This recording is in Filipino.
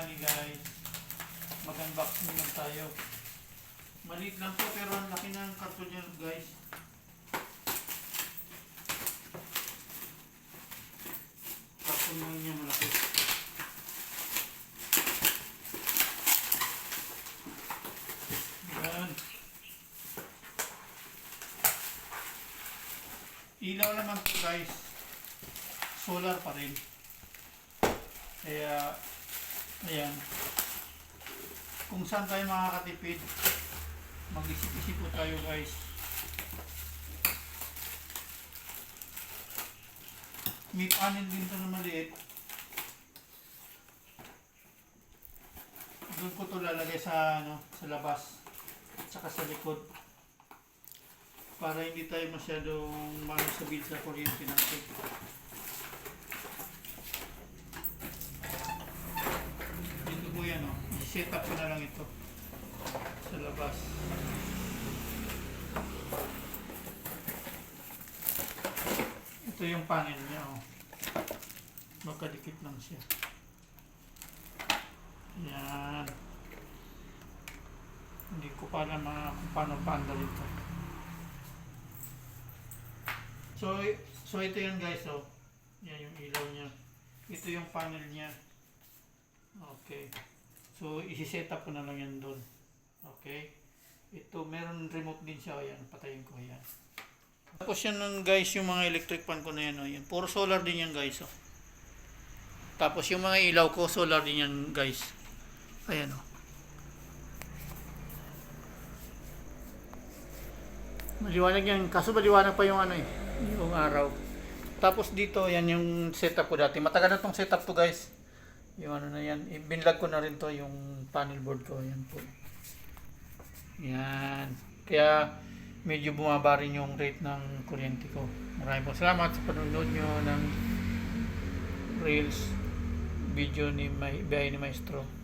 tanghali guys. Mag-unboxing lang tayo. Maliit lang po pero ang laki ng karton niya guys. Karton lang niya malaki. Yan. Ilaw naman po guys. Solar pa rin. Kaya, ayan. Kung saan tayo makakatipid, mag-isip-isip po tayo guys. May panel din ito na maliit. Doon ko ito lalagay sa, sa labas. At saka sa likod. Para hindi tayo masyadong masabil sa kuryente natin. Yan i-set up ko na lang ito sa labas. Ito yung panel niya magkadikit lang siya. Yan. Hindi ko pa alam kung paano paandal ito. So ito yan guys. Yan yung ilaw niya. Ito yung panel niya. Okay. So, isi-set up ko na lang yan doon. Okay. Ito, meron remote din siya. Ayan, patayin ko. Ayan. Tapos yan guys, yung mga electric fan ko na yan. Yan. Puro solar din yan guys. Tapos yung mga ilaw ko, solar din yan guys. Ayan Maliwanag yan. Kaso maliwanag pa yung yung araw. Tapos dito, yan yung setup ko dati. Matagal na itong setup to guys. Yung na yan, binlog ko na rin to yung panel board ko, yan po. Yan. Kaya medyo bumaba rin yung rate ng kuryente ko. Maraming po salamat sa panonood nyo ng Reels video ni Biyahe ni Maestro.